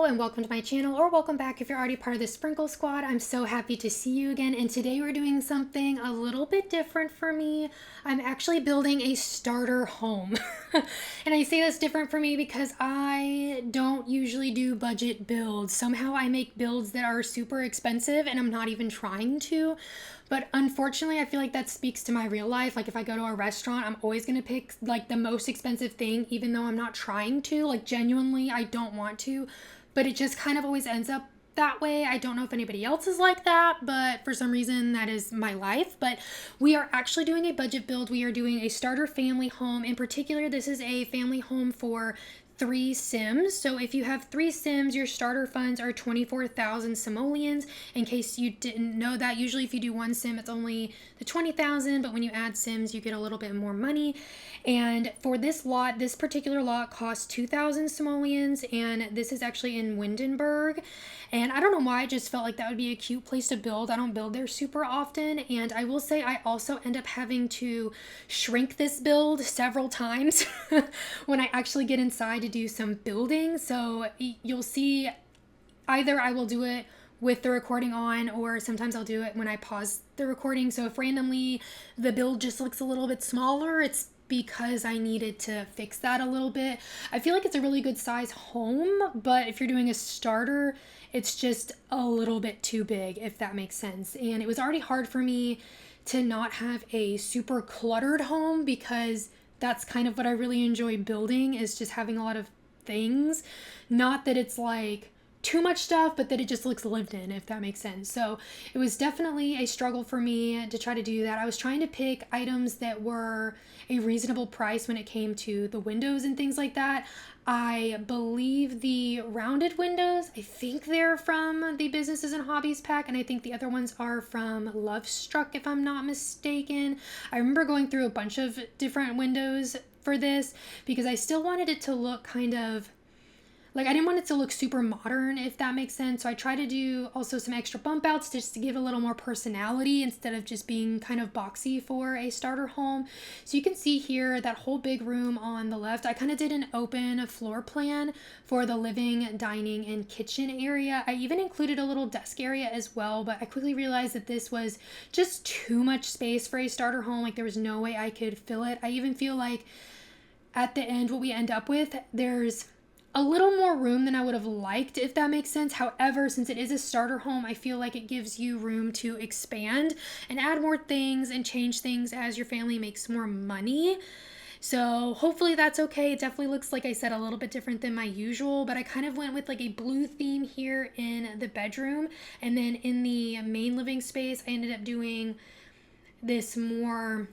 and welcome to my channel, or welcome back if you're already part of the Sprinkle Squad. I'm so happy to see you again, and today we're doing something a little bit different for me. I'm actually building a starter home. And I say that's different for me because I don't usually do budget builds. Somehow I make builds that are super expensive and I'm not even trying to. But unfortunately, I feel like that speaks to my real life. Like if I go to a restaurant, I'm always going to pick like the most expensive thing, even though I'm not trying to. Like genuinely, I don't want to. But it just kind of always ends up that way. I don't know if anybody else is like that, but for some reason that is my life. But we are actually doing a budget build. We are doing a starter family home. In particular, this is a family home for 3 Sims. So if you have 3 Sims, your starter funds are 24,000 simoleons. In case you didn't know that, usually if you do 1 Sim, it's only the 20,000, but when you add Sims, you get a little bit more money. And for this lot, this particular lot costs 2,000 simoleons, and this is actually in Windenburg. And I don't know why, I just felt like that would be a cute place to build. I don't build there super often, and I will say I also end up having to shrink this build several times when I actually get inside to do some building. So you'll see either I will do it with the recording on, or sometimes I'll do it when I pause the recording. So if randomly the build just looks a little bit smaller, it's because I needed to fix that a little bit. I feel like it's a really good size home, but if you're doing a starter, it's just a little bit too big, if that makes sense. And it was already hard for me to not have a super cluttered home, because that's kind of what I really enjoy building, is just having a lot of things. Not that it's like too much stuff, but that it just looks lived in, if that makes sense. So it was definitely a struggle for me to try to do that. I was trying to pick items that were a reasonable price when it came to the windows and things like that. I believe the rounded windows, I think they're from the Businesses and Hobbies pack, and I think the other ones are from Love Struck, if I'm not mistaken. I remember going through a bunch of different windows for this because I still wanted it to look kind of like, I didn't want it to look super modern, if that makes sense. So I tried to do also some extra bump outs just to give a little more personality instead of just being kind of boxy for a starter home. So you can see here that whole big room on the left. I kind of did an open floor plan for the living, dining, and kitchen area. I even included a little desk area as well, but I quickly realized that this was just too much space for a starter home. Like there was no way I could fill it. I even feel like at the end, what we end up with, there's a little more room than I would have liked, if that makes sense. However, since it is a starter home, I feel like it gives you room to expand and add more things and change things as your family makes more money. So hopefully that's okay. It definitely looks, like I said, a little bit different than my usual, but I kind of went with like a blue theme here in the bedroom. And then in the main living space, I ended up doing this more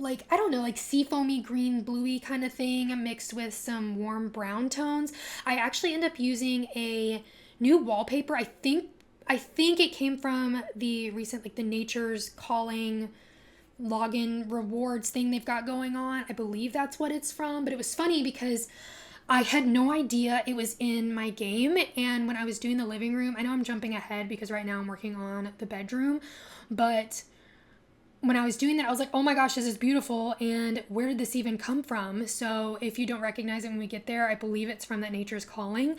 like, I don't know, like seafoamy green bluey kind of thing mixed with some warm brown tones. I actually end up using a new wallpaper. I think it came from the recent, like the Nature's Calling login rewards thing they've got going on. I believe that's what it's from, but it was funny because I had no idea it was in my game. And when I was doing the living room, I know I'm jumping ahead because right now I'm working on the bedroom, but when I was doing that, I was like, oh my gosh, this is beautiful. And where did this even come from? So if you don't recognize it when we get there, I believe it's from that Nature's Calling.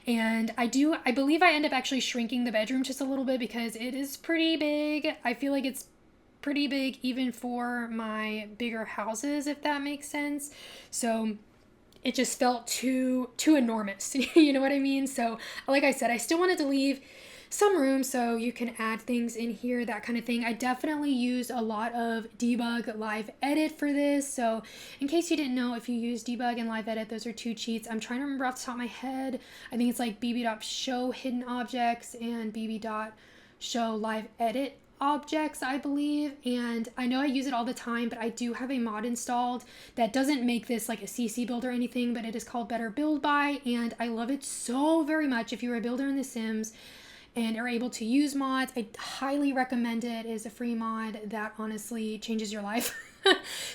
And I believe I end up actually shrinking the bedroom just a little bit because it is pretty big. I feel like it's pretty big even for my bigger houses, if that makes sense. So it just felt too enormous. You know what I mean? So like I said, I still wanted to leave some room so you can add things in here, that kind of thing. I definitely used a lot of Debug Live Edit for this. So in case you didn't know, if you use Debug and Live Edit, those are 2 cheats. I'm trying to remember off the top of my head. I think it's like bb.show hidden objects and bb.show live edit objects, I believe. And I know I use it all the time, but I do have a mod installed that doesn't make this like a CC build or anything, but it is called Better Build By, and I love it so very much. If you're a builder in The Sims and are able to use mods, I highly recommend it. It is a free mod that honestly changes your life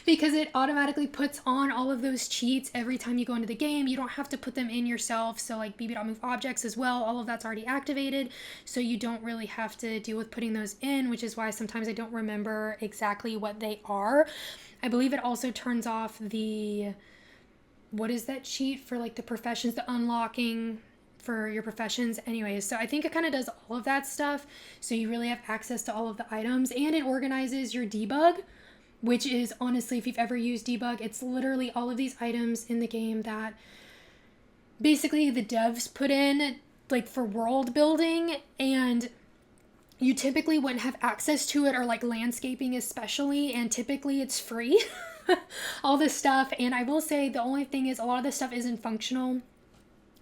because it automatically puts on all of those cheats every time you go into the game. You don't have to put them in yourself. So like bb.move objects as well, all of that's already activated. So you don't really have to deal with putting those in, which is why sometimes I don't remember exactly what they are. I believe it also turns off the, what is that cheat for like the professions, the unlocking for your professions anyways. So I think it kind of does all of that stuff. So you really have access to all of the items, and it organizes your debug, which is honestly, if you've ever used debug, it's literally all of these items in the game that basically the devs put in like for world building, and you typically wouldn't have access to it, or like landscaping especially, and typically it's free. All this stuff. And I will say the only thing is a lot of this stuff isn't functional.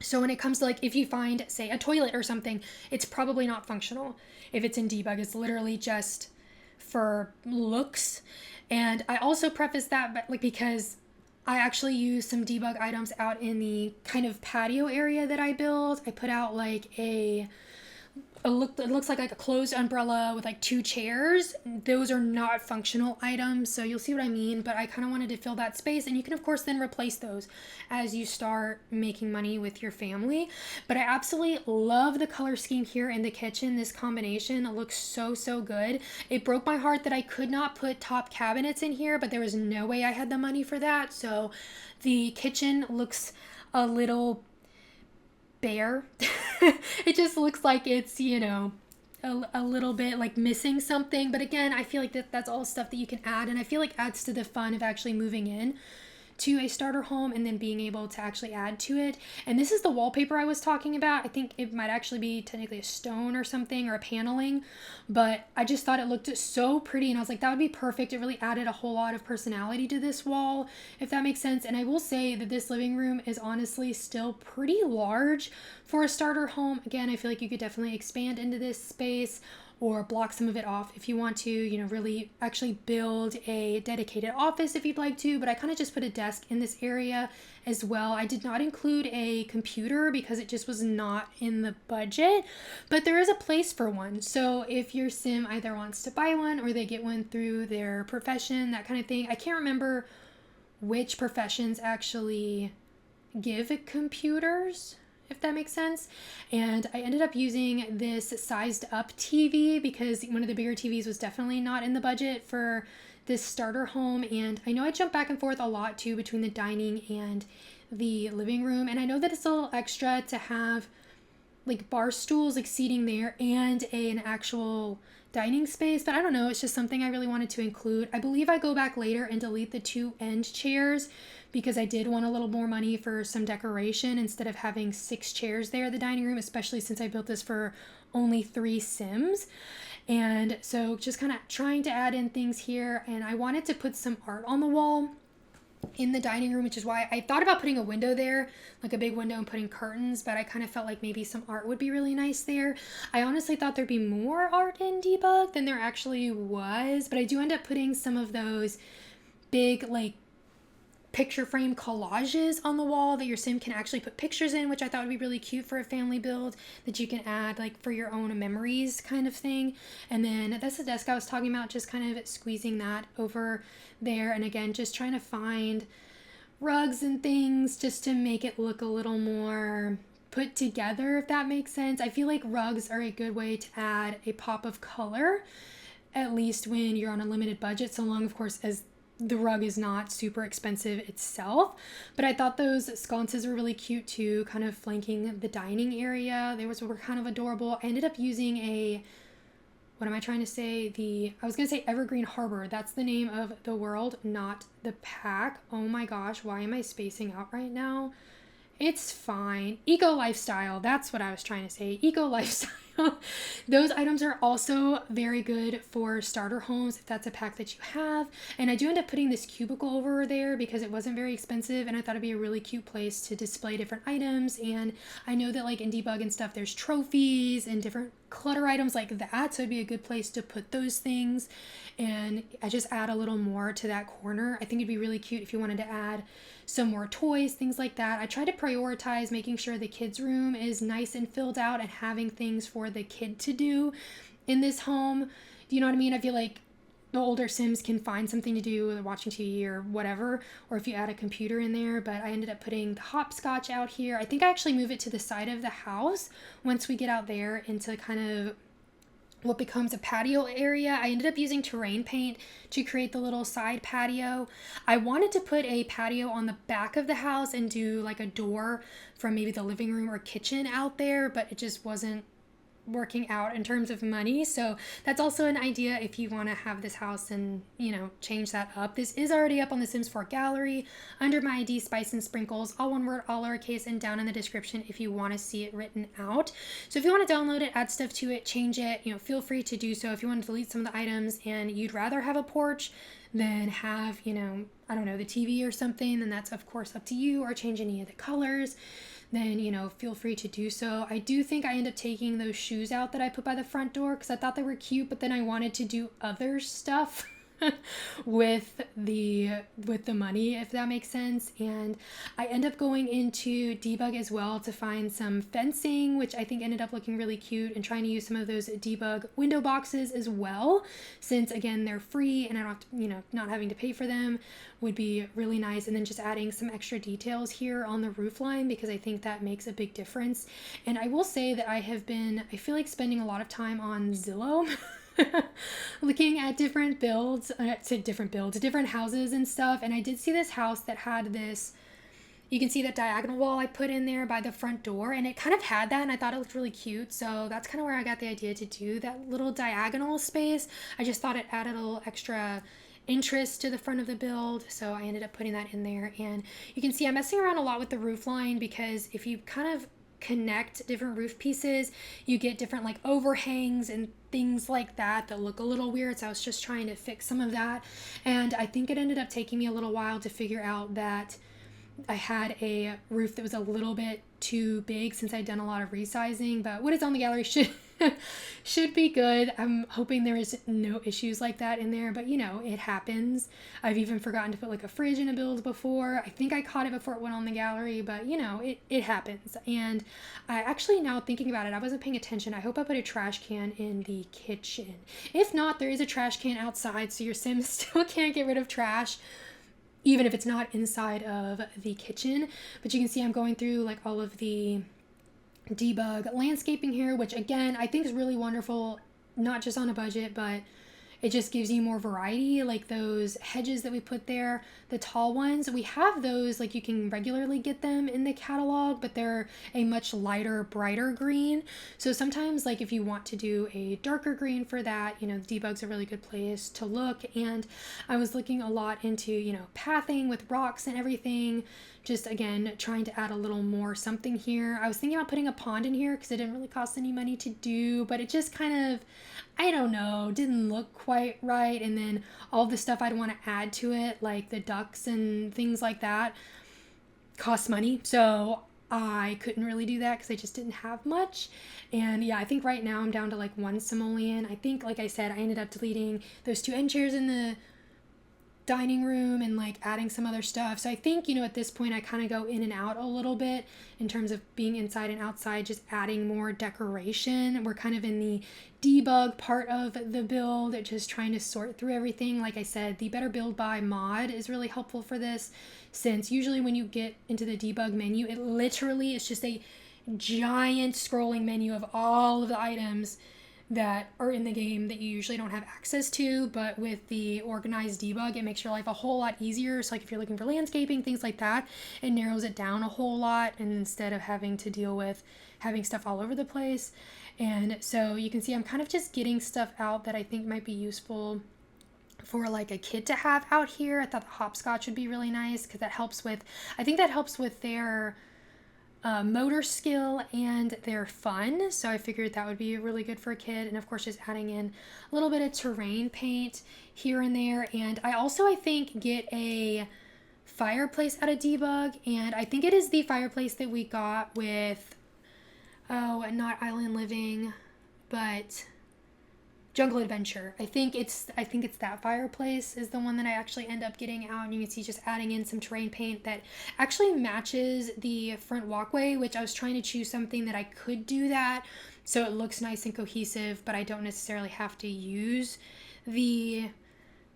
So when it comes to like, if you find say a toilet or something, it's probably not functional. If it's in debug, it's literally just for looks. And I also preface that but like because I actually use some debug items out in the kind of patio area that I build. I put out like it looks like a closed umbrella with like 2 chairs. Those are not functional items, so you'll see what I mean, but I kind of wanted to fill that space, and you can of course then replace those as you start making money with your family. But I absolutely love the color scheme here in the kitchen. This combination, it looks so good. It broke my heart that I could not put top cabinets in here, but there was no way I had the money for that. So the kitchen looks a little bare. It just looks like it's, a little bit like missing something. But again, I feel like that's all stuff that you can add, and I feel like adds to the fun of actually moving in to a starter home and then being able to actually add to it. And this is the wallpaper I was talking about. I think it might actually be technically a stone or something, or a paneling, but I just thought it looked so pretty, and I was like, that would be perfect. It really added a whole lot of personality to this wall, if that makes sense. And I will say that this living room is honestly still pretty large for a starter home. Again, I feel like you could definitely expand into this space or block some of it off if you want to, really actually build a dedicated office if you'd like to. But I kind of just put a desk in this area as well. I did not include a computer because it just was not in the budget, but there is a place for one. So if your sim either wants to buy one or they get one through their profession, that kind of thing. I can't remember which professions actually give computers, if that makes sense. And I ended up using this sized up TV because one of the bigger TVs was definitely not in the budget for this starter home. And I know I jump back and forth a lot too between the dining and the living room. And I know that it's a little extra to have like bar stools, like seating there, and an actual dining space, but I don't know, it's just something I really wanted to include. I believe I go back later and delete the 2 end chairs because I did want a little more money for some decoration instead of having 6 chairs there at the dining room, especially since I built this for only 3 Sims. And so just kind of trying to add in things here, and I wanted to put some art on the wall in the dining room, which is why I thought about putting a window there, like a big window, and putting curtains, but I kind of felt like maybe some art would be really nice there. I honestly thought there'd be more art in debug than there actually was, but I do end up putting some of those big like picture frame collages on the wall that your sim can actually put pictures in, which I thought would be really cute for a family build that you can add like for your own memories kind of thing. And then that's the desk I was talking about, just kind of squeezing that over there. And again, just trying to find rugs and things just to make it look a little more put together, if that makes sense. I feel like rugs are a good way to add a pop of color, at least when you're on a limited budget, so long of course as the rug is not super expensive itself. But I thought those sconces were really cute too, kind of flanking the dining area. They were kind of adorable. I ended up using I was going to say Evergreen Harbor. That's the name of the world, not the pack. Oh my gosh, why am I spacing out right now? It's fine. Eco lifestyle. That's what I was trying to say. Eco lifestyle. Those items are also very good for starter homes if that's a pack that you have. And I do end up putting this cubicle over there because it wasn't very expensive, and I thought it'd be a really cute place to display different items. And I know that like in debug and stuff, there's trophies and different clutter items like that, so it'd be a good place to put those things. And I just add a little more to that corner. I think it'd be really cute if you wanted to add some more toys, things like that. I try to prioritize making sure the kids' room is nice and filled out and having things for the kid to do in this home. Do you know what I mean? I feel like the older Sims can find something to do, whether watching TV or whatever, or if you add a computer in there. But I ended up putting the hopscotch out here. I think I actually move it to the side of the house once we get out there into kind of what becomes a patio area. I ended up using terrain paint to create the little side patio. I wanted to put a patio on the back of the house and do like a door from maybe the living room or kitchen out there, but it just wasn't working out in terms of money. So that's also an idea if you want to have this house and, change that up. This is already up on the Sims 4 gallery under my ID Spice and Sprinkles, all one word, all lowercase, and down in the description if you want to see it written out. So if you want to download it, add stuff to it, change it, feel free to do so. If you want to delete some of the items and you'd rather have a porch than have, I don't know, the TV or something, then that's of course up to you, or change any of the colors, then, feel free to do so. I do think I end up taking those shoes out that I put by the front door because I thought they were cute, but then I wanted to do other stuff with the money, if that makes sense. And I end up going into Debug as well to find some fencing, which I think ended up looking really cute, and trying to use some of those Debug window boxes as well, since again they're free and I don't have to, not having to pay for them would be really nice. And then just adding some extra details here on the roof line because I think that makes a big difference. And I will say that I feel like spending a lot of time on Zillow looking at different different houses and stuff. And I did see this house that had this, you can see that diagonal wall I put in there by the front door, and it kind of had that, and I thought it looked really cute. So that's kind of where I got the idea to do that little diagonal space. I just thought it added a little extra interest to the front of the build, so I ended up putting that in there. And you can see I'm messing around a lot with the roof line because if you kind of connect different roof pieces, you get different like overhangs and things like that look a little weird. So I was just trying to fix some of that, and I think it ended up taking me a little while to figure out that I had a roof that was a little bit too big since I'd done a lot of resizing, but what is on the gallery should be good. I'm hoping there is no issues like that in there, but it happens. I've even forgotten to put like a fridge in a build before. I think I caught it before it went on the gallery, but it happens. And I actually, now thinking about it, I wasn't paying attention. I hope I put a trash can in the kitchen. If not, there is a trash can outside, so your Sims still can't get rid of trash, even if it's not inside of the kitchen. But you can see I'm going through like all of the Debug landscaping here, which again I think is really wonderful, not just on a budget, but it just gives you more variety. Like those hedges that we put there, the tall ones, we have those, like you can regularly get them in the catalog, but they're a much lighter, brighter green. So sometimes like if you want to do a darker green for that, Debug's a really good place to look. And I was looking a lot into, pathing with rocks and everything, just again trying to add a little more something here. I was thinking about putting a pond in here because it didn't really cost any money to do, but it just kind of, I don't know, didn't look quite right. And then all the stuff I'd want to add to it, like the ducks and things like that, cost money. So I couldn't really do that because I just didn't have much. And yeah, I think right now I'm down to like one simoleon. I think, like I said, I ended up deleting those 2 end chairs in the dining room and like adding some other stuff. So I think, at this point I kind of go in and out a little bit in terms of being inside and outside, just adding more decoration. We're kind of in the debug part of the build, just trying to sort through everything. Like I said, the Better Build By mod is really helpful for this, since usually when you get into the debug menu, it literally is just a giant scrolling menu of all of the items that are in the game that you usually don't have access to. But with the organized debug, it makes your life a whole lot easier. So like if you're looking for landscaping, things like that, it narrows it down a whole lot, and instead of having to deal with having stuff all over the place. And so you can see I'm kind of just getting stuff out that I think might be useful for like a kid to have out here. I thought the hopscotch would be really nice because that helps with, I think that helps with their motor skill and their fun. So I figured that would be really good for a kid. And of course, just adding in a little bit of terrain paint here and there. And I also, I think, get a fireplace out of debug. And I think it is the fireplace that we got with, not Island Living, but Jungle Adventure. I think it's that fireplace is the one that I actually end up getting out. And you can see just adding in some terrain paint that actually matches the front walkway, which I was trying to choose something that I could do that so it looks nice and cohesive, but I don't necessarily have to use the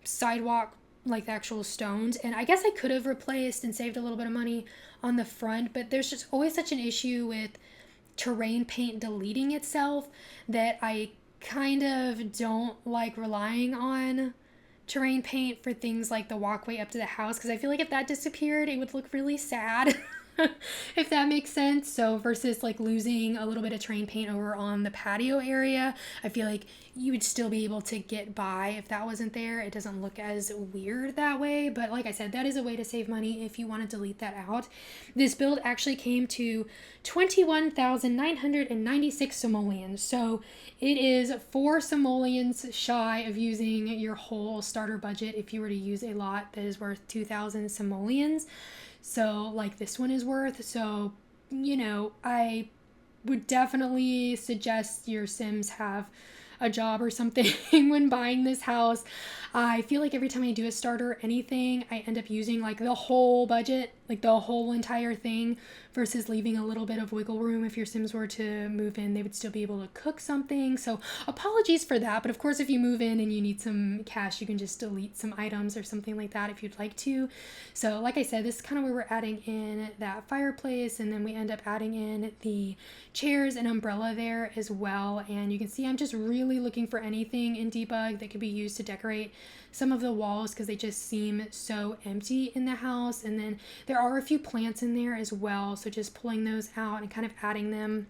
sidewalk, like the actual stones. And I guess I could have replaced and saved a little bit of money on the front, but there's just always such an issue with terrain paint deleting itself that I kind of don't like relying on terrain paint for things like the walkway up to the house, because I feel like if that disappeared, it would look really sad. If that makes sense. So versus like losing a little bit of terrain paint over on the patio area, I feel like you would still be able to get by if that wasn't there. It doesn't look as weird that way, but like I said, that is a way to save money if you want to delete that out. This build actually came to 21,996 simoleons, so it is 4 simoleons shy of using your whole starter budget if you were to use a lot that is worth 2,000 simoleons. So like this one is worth. So, you know, I would definitely suggest your Sims have a job or something when buying this house. I feel like every time I do a starter anything, I end up using like the whole budget, like the whole entire thing, versus leaving a little bit of wiggle room. If your Sims were to move in, they would still be able to cook something. So apologies for that. But of course, if you move in and you need some cash, you can just delete some items or something like that if you'd like to. So like I said, this is kind of where we're adding in that fireplace, and then we end up adding in the chairs and umbrella there as well. And you can see I'm just really looking for anything in debug that could be used to decorate some of the walls, because they just seem so empty in the house. And then there are a few plants in there as well, so just pulling those out and kind of adding them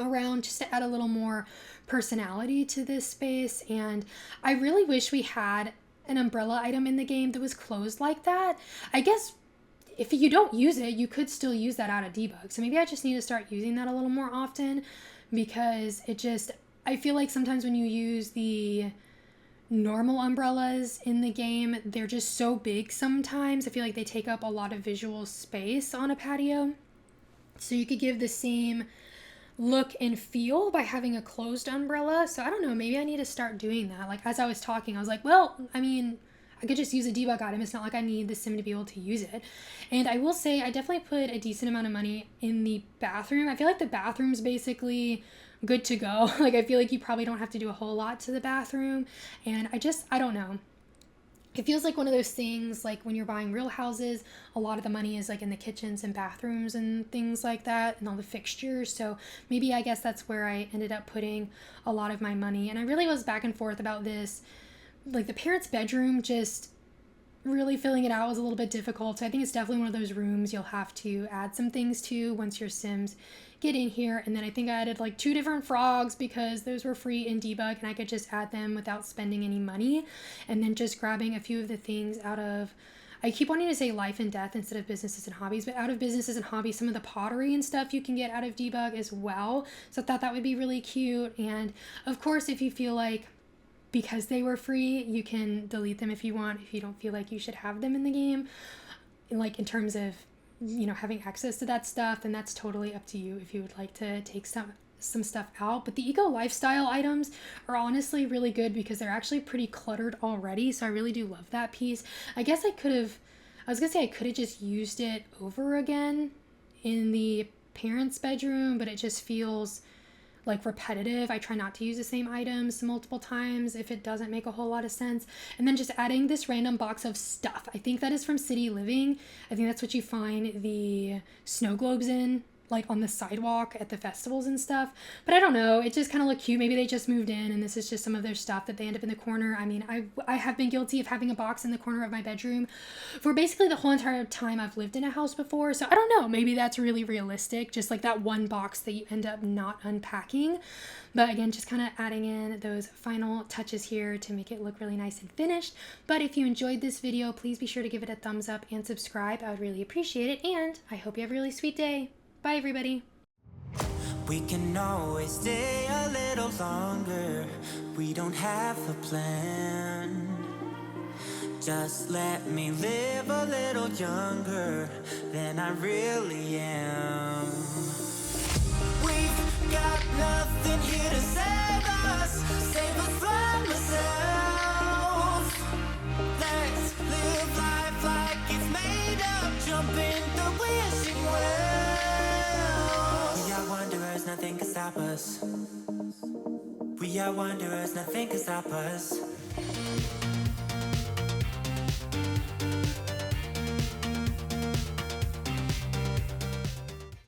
around just to add a little more personality to this space. And I really wish we had an umbrella item in the game that was closed like that. I guess if you don't use it, you could still use that out of debug. So maybe I just need to start using that a little more often, because I feel like sometimes when you use the normal umbrellas in the game, they're just so big sometimes. I feel like they take up a lot of visual space on a patio. So you could give the same look and feel by having a closed umbrella. So I don't know, maybe I need to start doing that. Like as I was talking, I was like, well, I mean, I could just use a debug item. It's not like I need the Sim to be able to use it. And I will say, I definitely put a decent amount of money in the bathroom. I feel like the bathroom's basically good to go. Like I feel like you probably don't have to do a whole lot to the bathroom. And I don't know. It feels like one of those things, like when you're buying real houses, a lot of the money is like in the kitchens and bathrooms and things like that and all the fixtures. So maybe I guess that's where I ended up putting a lot of my money. And I really was back and forth about this. Like the parents' bedroom, just really filling it out was a little bit difficult. So I think it's definitely one of those rooms you'll have to add some things to once your Sims get in here. And then I think I added like 2 different frogs because those were free in debug and I could just add them without spending any money. And then just grabbing a few of the things out of, I keep wanting to say life and death instead of businesses and hobbies, but out of businesses and hobbies, some of the pottery and stuff you can get out of debug as well. So I thought that would be really cute. And of course, if you feel like because they were free, you can delete them if you want, if you don't feel like you should have them in the game. Like in terms of, you know, having access to that stuff, then that's totally up to you if you would like to take some stuff out. But the eco lifestyle items are honestly really good because they're actually pretty cluttered already. So I really do love that piece. I guess I could have just used it over again in the parents' bedroom, but it just feels like repetitive. I try not to use the same items multiple times if it doesn't make a whole lot of sense. And then just adding this random box of stuff. I think that is from City Living. I think that's what you find the snow globes in, like on the sidewalk at the festivals and stuff. But I don't know, it just kind of looked cute. Maybe they just moved in and this is just some of their stuff that they end up in the corner. I mean, I have been guilty of having a box in the corner of my bedroom for basically the whole entire time I've lived in a house before. So I don't know, maybe that's really realistic, just like that one box that you end up not unpacking. But again, just kind of adding in those final touches here to make it look really nice and finished. But if you enjoyed this video, please be sure to give it a thumbs up and subscribe. I would really appreciate it. And I hope you have a really sweet day. Bye, everybody. We can always stay a little longer. We don't have a plan. Just let me live a little younger than I really am. We've got nothing here to save us from ourselves. Let's live life like it's made up. Jump in the wishing well. We are wanderers, nothing can stop us. We are wanderers, nothing can stop us.